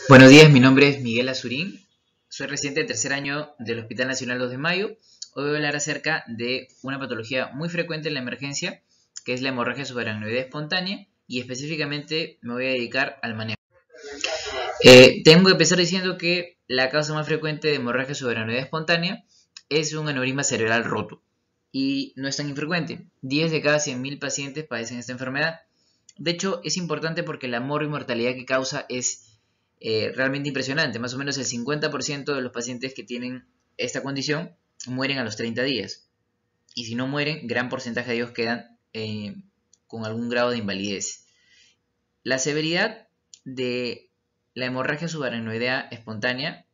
Buenos días, mi nombre es Miguel Azurín, soy residente de tercer año del Hospital Nacional 2 de Mayo. Hoy voy a hablar acerca de una patología muy frecuente en la emergencia, que es la hemorragia subaracnoidea espontánea, y específicamente me voy a dedicar al manejo. Tengo que empezar diciendo que la causa más frecuente de hemorragia subaracnoidea espontánea es un aneurisma cerebral roto, y no es tan infrecuente. 10 de cada 100.000 pacientes padecen esta enfermedad. De hecho, es importante porque la mortalidad que causa es realmente impresionante. Más o menos el 50% de los pacientes que tienen esta condición mueren a los 30 días. Y si no mueren, gran porcentaje de ellos quedan con algún grado de invalidez. La severidad de la hemorragia subaracnoidea espontánea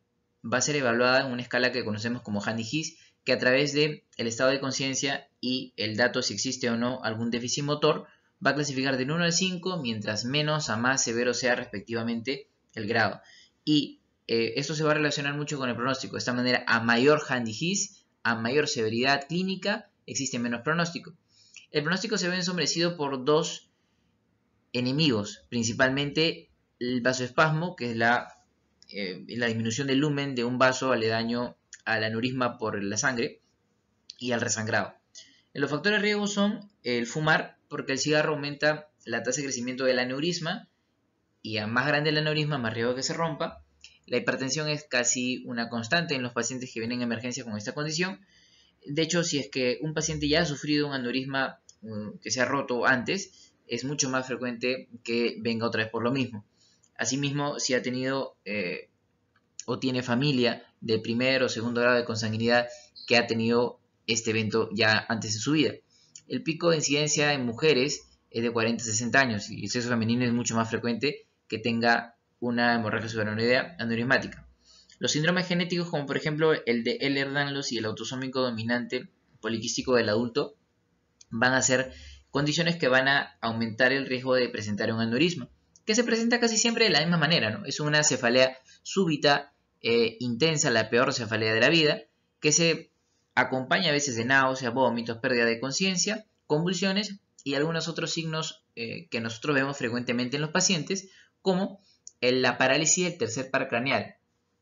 va a ser evaluada en una escala que conocemos como Handy-His, que a través del estado de conciencia y el dato si existe o no algún déficit motor, va a clasificar del 1 al 5, mientras menos a más severo sea respectivamente el grado. Y esto se va a relacionar mucho con el pronóstico. De esta manera, a mayor Handy-His, a mayor severidad clínica, existe menos pronóstico. El pronóstico se ve ensombrecido por dos enemigos, principalmente el vasoespasmo, que es la disminución del lumen de un vaso aledaño al aneurisma por la sangre, y al resangrado. Los factores de riesgo son el fumar, porque el cigarro aumenta la tasa de crecimiento del aneurisma, y a más grande el aneurisma, más riesgo que se rompa. La hipertensión es casi una constante en los pacientes que vienen en emergencia con esta condición. De hecho, si es que un paciente ya ha sufrido un aneurisma que se ha roto antes, es mucho más frecuente que venga otra vez por lo mismo. Asimismo, si ha tenido o tiene familia de primer o segundo grado de consanguinidad que ha tenido este evento ya antes de su vida. El pico de incidencia en mujeres es de 40 a 60 años y el sexo femenino es mucho más frecuente que tenga una hemorragia subaracnoidea aneurismática. Los síndromes genéticos, como por ejemplo el de Ehlers-Danlos y el autosómico dominante poliquístico del adulto, van a ser condiciones que van a aumentar el riesgo de presentar un aneurisma, que se presenta casi siempre de la misma manera, ¿no? Es una cefalea súbita, intensa, la peor cefalea de la vida, que se acompaña a veces de náuseas, vómitos, pérdida de conciencia, convulsiones y algunos otros signos que nosotros vemos frecuentemente en los pacientes, como la parálisis del tercer par craneal.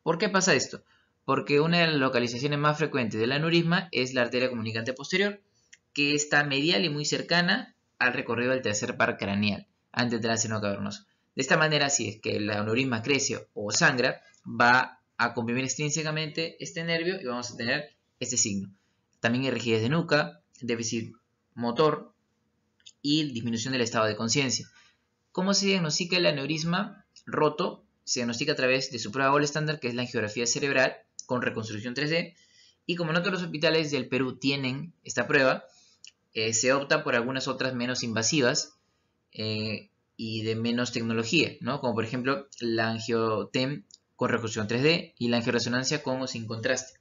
¿Por qué pasa esto? Porque una de las localizaciones más frecuentes del aneurisma es la arteria comunicante posterior, que está medial y muy cercana al recorrido del tercer par craneal, antes del seno cavernoso. De esta manera, si es que el aneurisma crece o sangra, va a comprimir extrínsecamente este nervio y vamos a tener este signo. También hay rigidez de nuca, déficit motor y disminución del estado de conciencia. ¿Cómo se diagnostica el aneurisma roto? Se diagnostica a través de su prueba gold estándar, que es la angiografía cerebral con reconstrucción 3D. Y como no todos los hospitales del Perú tienen esta prueba, se opta por algunas otras menos invasivas y de menos tecnología, ¿no? Como por ejemplo la angiotem con reconstrucción 3D y la angioresonancia con o sin contraste,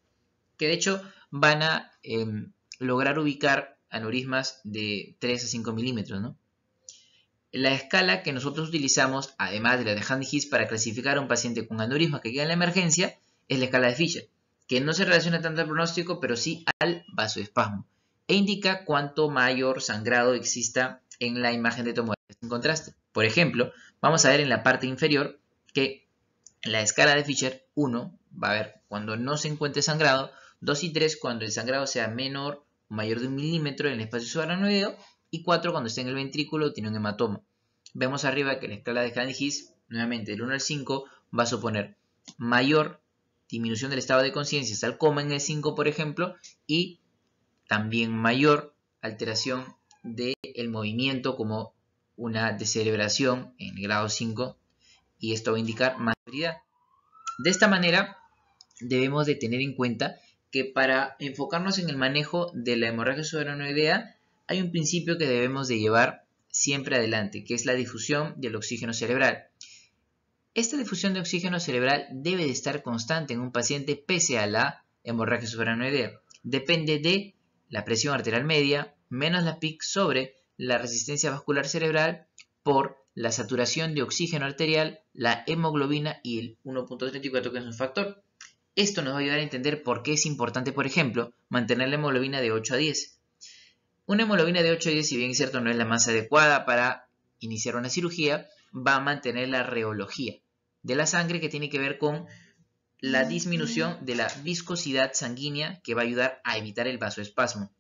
que de hecho van a lograr ubicar aneurismas de 3 a 5 milímetros, ¿no? La escala que nosotros utilizamos, además de la de Handy-His, para clasificar a un paciente con aneurisma que queda en la emergencia, es la escala de Fisher, que no se relaciona tanto al pronóstico, pero sí al vasoespasmo, e indica cuánto mayor sangrado exista en la imagen de tomografía sin contraste. Por ejemplo, vamos a ver en la parte inferior que en la escala de Fisher, 1 va a ver cuando no se encuentre sangrado, 2 y 3 cuando el sangrado sea menor o mayor de 1 milímetro en el espacio subaracnoideo, y 4 cuando esté en el ventrículo o tiene un hematoma. Vemos arriba que la escala de Handy-His, nuevamente del 1 al 5, va a suponer mayor disminución del estado de conciencia hasta el coma en el 5, por ejemplo, y también mayor alteración del movimiento como una descerebración en el grado 5, y esto va a indicar más severidad. De esta manera, debemos de tener en cuenta que para enfocarnos en el manejo de la hemorragia subaracnoidea hay un principio que debemos de llevar siempre adelante, que es la difusión del oxígeno cerebral. Esta difusión de oxígeno cerebral debe de estar constante en un paciente pese a la hemorragia subaracnoidea. Depende de la presión arterial media menos la PIC sobre la resistencia vascular cerebral por la saturación de oxígeno arterial, la hemoglobina y el 1.34, que es un factor. Esto nos va a ayudar a entender por qué es importante, por ejemplo, mantener la hemoglobina de 8 a 10. Una hemoglobina de 8 a 10, si bien es cierto, no es la más adecuada para iniciar una cirugía, va a mantener la reología. de la sangre, que tiene que ver con la disminución de la viscosidad sanguínea, que va a ayudar a evitar el vasoespasmo.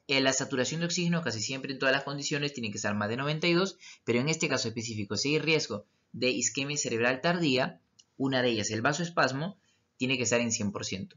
La saturación de oxígeno casi siempre en todas las condiciones tiene que estar más de 92, pero en este caso específico, si hay riesgo de isquemia cerebral tardía, una de ellas, el vasoespasmo, tiene que estar en 100%.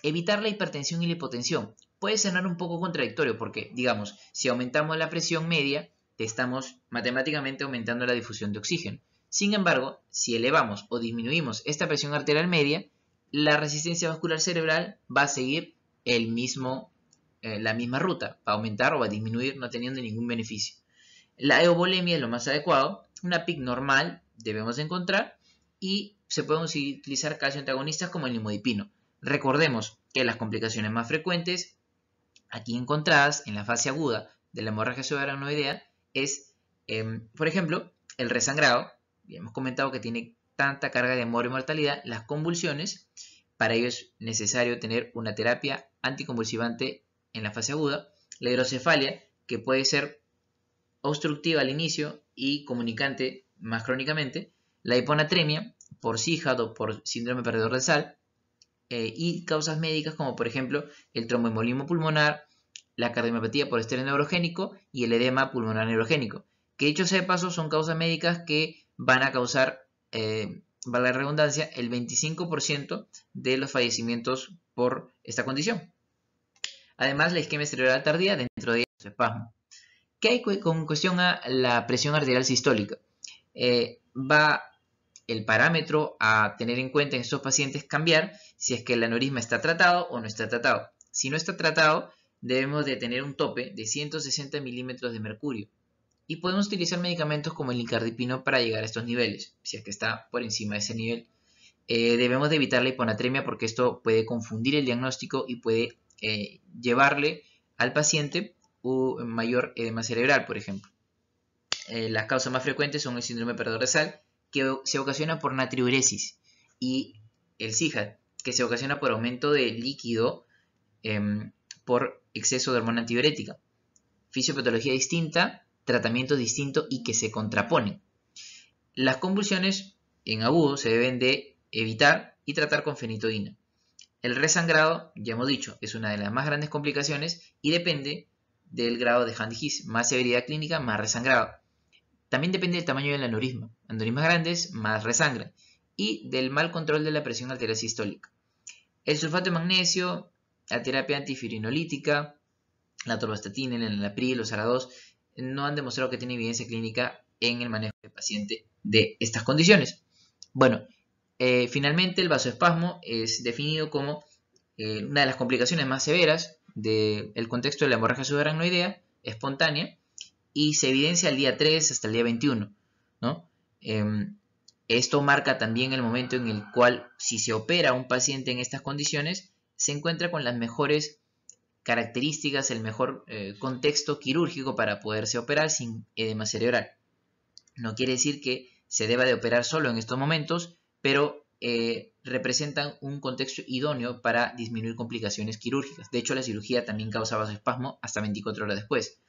Evitar la hipertensión y la hipotensión. Puede sonar un poco contradictorio porque, digamos, si aumentamos la presión media, estamos matemáticamente aumentando la difusión de oxígeno. Sin embargo, si elevamos o disminuimos esta presión arterial media, la resistencia vascular cerebral va a seguir la misma ruta, va a aumentar o va a disminuir, no teniendo ningún beneficio. La eubolemia es lo más adecuado, una PIC normal debemos encontrar, y se pueden utilizar calcio antagonistas como el nimodipino. Recordemos que las complicaciones más frecuentes aquí encontradas en la fase aguda de la hemorragia subaracnoidea es, por ejemplo, el resangrado. Ya hemos comentado que tiene tanta carga de muerte y mortalidad, las convulsiones. Para ello es necesario tener una terapia anticonvulsivante en la fase aguda. La hidrocefalia, que puede ser obstructiva al inicio y comunicante más crónicamente. La hiponatremia por CIJAD o por síndrome perdedor de sal. Y causas médicas como por ejemplo el tromboembolismo pulmonar, la cardiomiopatía por estrés neurogénico y el edema pulmonar neurogénico, que dicho sea de paso son causas médicas que van a causar, valga la redundancia, el 25% de los fallecimientos por esta condición. Además, la isquemia cerebral tardía, dentro de ellos espasmo. ¿Qué hay con cuestión a la presión arterial sistólica? Va el parámetro a tener en cuenta en estos pacientes cambiar si es que el aneurisma está tratado o no está tratado. Si no está tratado, debemos de tener un tope de 160 milímetros de mercurio. Y podemos utilizar medicamentos como el nicardipino para llegar a estos niveles, si es que está por encima de ese nivel. Debemos de evitar la hiponatremia porque esto puede confundir el diagnóstico y puede llevarle al paciente un mayor edema cerebral, por ejemplo. Las causas más frecuentes son el síndrome perdedor de sal, que se ocasiona por natriuresis, y el CIJAD, que se ocasiona por aumento de líquido por exceso de hormona antidiurética. Fisiopatología distinta, tratamiento distinto y que se contraponen. Las convulsiones en agudo se deben de evitar y tratar con fenitoína. El resangrado, ya hemos dicho, es una de las más grandes complicaciones y depende del grado de Handy-His. Más severidad clínica, más resangrado. También depende del tamaño del aneurisma. Aneurismas grandes, más resangran. Y del mal control de la presión arterial sistólica. El sulfato de magnesio, la terapia antifirinolítica, la atorvastatina, el enalapril, los ARA2, no han demostrado que tiene evidencia clínica en el manejo del paciente de estas condiciones. Bueno, finalmente el vasoespasmo es definido como una de las complicaciones más severas del contexto de la hemorragia subaracnoidea espontánea, y se evidencia al día 3 hasta el día 21, ¿no? Esto marca también el momento en el cual, si se opera a un paciente en estas condiciones, se encuentra con las mejores características, el mejor contexto quirúrgico para poderse operar sin edema cerebral. No quiere decir que se deba de operar solo en estos momentos, pero representan un contexto idóneo para disminuir complicaciones quirúrgicas. De hecho, la cirugía también causa vasoespasmo hasta 24 horas después.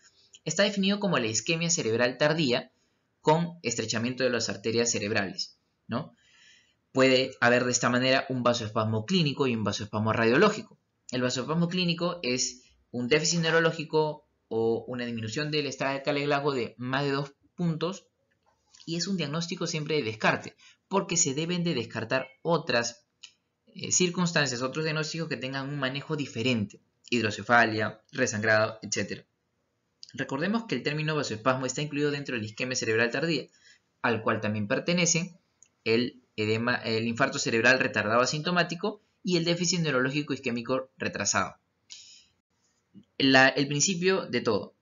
Está definido como la isquemia cerebral tardía con estrechamiento de las arterias cerebrales, ¿no? Puede haber de esta manera un vasoespasmo clínico y un vasoespasmo radiológico. El vasoespasmo clínico es un déficit neurológico o una disminución del estado de Cale-Glasgow de más de 2 puntos, y es un diagnóstico siempre de descarte, porque se deben de descartar otras circunstancias, otros diagnósticos que tengan un manejo diferente, hidrocefalia, resangrado, etc. Recordemos que el término vasoespasmo está incluido dentro de la isquemia cerebral tardía, al cual también pertenecen el infarto cerebral retardado asintomático y el déficit neurológico isquémico retrasado. El principio de todo,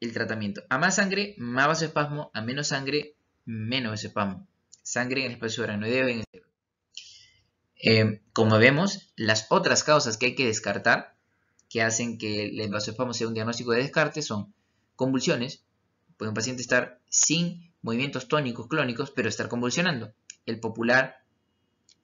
el tratamiento. A más sangre, más vasoespasmo; a menos sangre, menos vasoespasmo. Sangre en el espacio subaracnoideo y en el cerebro. Como vemos, las otras causas que hay que descartar, que hacen que el vasoespasmo sea un diagnóstico de descarte, son convulsiones. Puede un paciente estar sin movimientos tónicos clónicos, pero estar convulsionando. El popular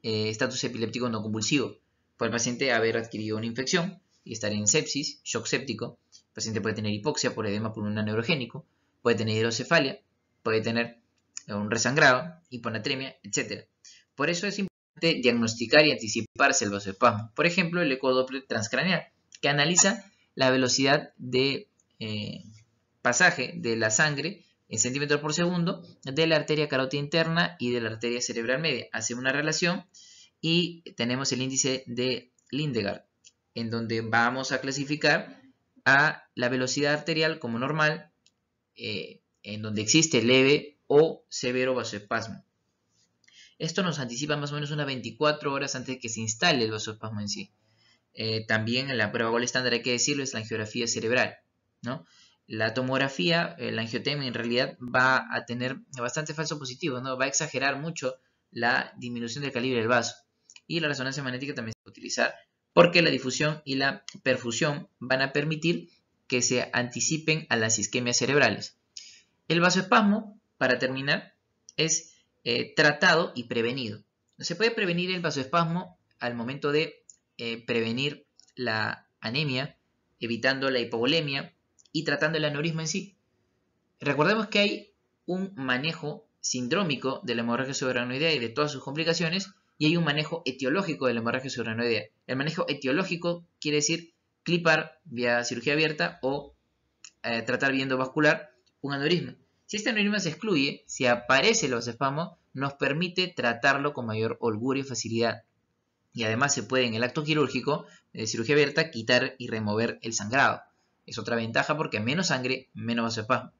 estatus epiléptico no convulsivo. Puede el paciente haber adquirido una infección y estar en sepsis, shock séptico. El paciente puede tener hipoxia por edema pulmonar neurogénico, puede tener hidrocefalia, puede tener un resangrado, hiponatremia, etc. Por eso es importante diagnosticar y anticiparse el vasoespasmo. Por ejemplo, el ecodoppler transcraneal, que analiza la velocidad de pasaje de la sangre en centímetros por segundo de la arteria carótida interna y de la arteria cerebral media. Hace una relación y tenemos el índice de Lindegard, en donde vamos a clasificar a la velocidad arterial como normal, en donde existe leve o severo vasoespasmo. Esto nos anticipa más o menos unas 24 horas antes de que se instale el vasoespasmo en sí. También la prueba gol estándar, hay que decirlo, es la angiografía cerebral, ¿no? La tomografía, la angiotemia, en realidad va a tener bastante falso positivo, ¿no? Va a exagerar mucho la disminución del calibre del vaso. Y la resonancia magnética también se va a utilizar porque la difusión y la perfusión van a permitir que se anticipen a las isquemias cerebrales. El vasoespasmo, para terminar, es tratado y prevenido. Se puede prevenir el vasoespasmo al momento de prevenir la anemia, evitando la hipovolemia y tratando el aneurisma en sí. Recordemos que hay un manejo sindrómico de la hemorragia subaracnoidea y de todas sus complicaciones, y hay un manejo etiológico de la hemorragia subaracnoidea. El manejo etiológico quiere decir clipar vía cirugía abierta o tratar vía endovascular un aneurisma. Si este aneurisma se excluye, si aparece el vasoespasmo, nos permite tratarlo con mayor holgura y facilidad. Y además se puede en el acto quirúrgico de cirugía abierta quitar y remover el sangrado. Es otra ventaja porque menos sangre, menos vasoespasmo.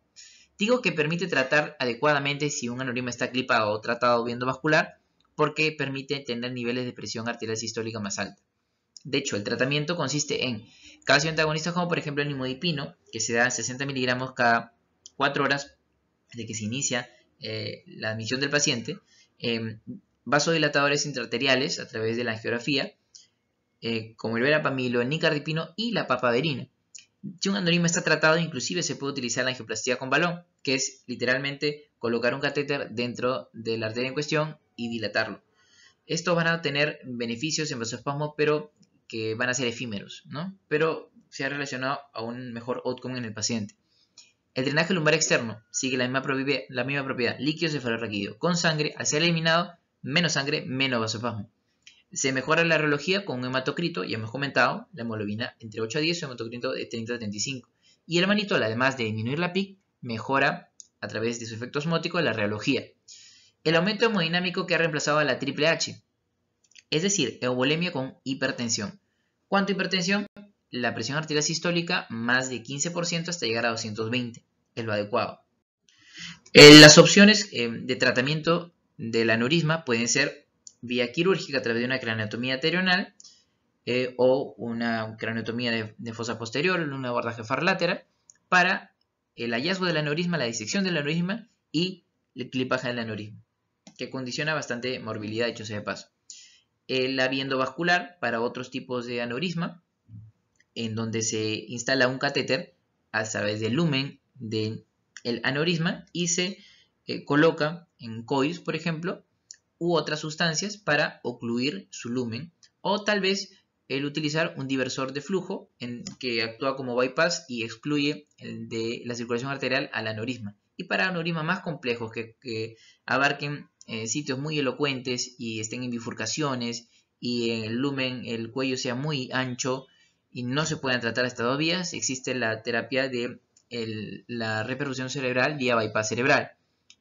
Digo que permite tratar adecuadamente si un aneurisma está clipado o tratado vía endovascular porque permite tener niveles de presión arterial sistólica más alta. De hecho, el tratamiento consiste en calcio antagonistas como por ejemplo el nimodipino, que se da 60 miligramos cada 4 horas de que se inicia la admisión del paciente, vasodilatadores intraarteriales a través de la angiografía, como el verapamilo, el nicardipino y la papaverina. Si un aneurisma está tratado, inclusive se puede utilizar la angioplastía con balón, que es literalmente colocar un catéter dentro de la arteria en cuestión y dilatarlo. Estos van a tener beneficios en vasoespasmo, pero que van a ser efímeros, ¿no? Pero se ha relacionado a un mejor outcome en el paciente. El drenaje lumbar externo sigue la misma propiedad, líquido cefalorraquídeo. Con sangre, al ser eliminado, menos sangre, menos vasoespasmo. Se mejora la reología con un hematocrito, ya hemos comentado, la hemoglobina entre 8 a 10, un hematocrito de 30 a 35. Y el mannitol, además de disminuir la PIC, mejora a través de su efecto osmótico la reología. El aumento hemodinámico que ha reemplazado a la triple H, es decir, euvolemia con hipertensión. ¿Cuánto hipertensión? La presión arterial sistólica más de 15% hasta llegar a 220, es lo adecuado. Las opciones de tratamiento del aneurisma pueden ser vía quirúrgica a través de una craneotomía terional o una craneotomía de fosa posterior, un abordaje farlateral, para el hallazgo del aneurisma, la disección del aneurisma y el clipaje del aneurisma, que condiciona bastante morbilidad, dicho sea de paso. La vía endovascular para otros tipos de aneurisma, en donde se instala un catéter a través del lumen del aneurisma y se coloca en COIS, por ejemplo, u otras sustancias para ocluir su lumen, o tal vez el utilizar un diversor de flujo que actúa como bypass y excluye de la circulación arterial al aneurisma. Y para aneurismas más complejos que abarquen sitios muy elocuentes y estén en bifurcaciones y el lumen, el cuello sea muy ancho y no se puedan tratar estas dos vías, existe la terapia de la reperfusión cerebral vía bypass cerebral,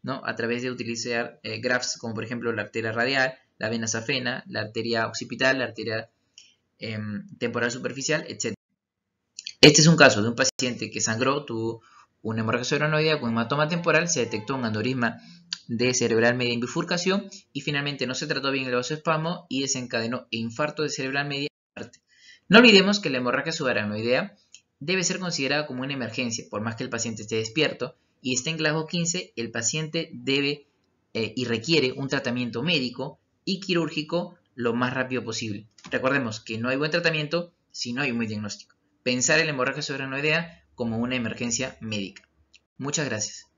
¿no? A través de utilizar grafts como por ejemplo la arteria radial, la vena safena, la arteria occipital, la arteria temporal superficial, etc. Este es un caso de un paciente que sangró, tuvo una hemorragia subaracnoidea con hematoma temporal, se detectó un aneurisma de cerebral media en bifurcación y finalmente no se trató bien el vasoespasmo y desencadenó infarto de cerebral media y muerte. No olvidemos que la hemorragia subaracnoidea debe ser considerada como una emergencia, por más que el paciente esté despierto y esté en Glasgow 15, el paciente debe y requiere un tratamiento médico y quirúrgico lo más rápido posible. Recordemos que no hay buen tratamiento si no hay un buen diagnóstico. Pensar en la hemorragia subaracnoidea como una emergencia médica. Muchas gracias.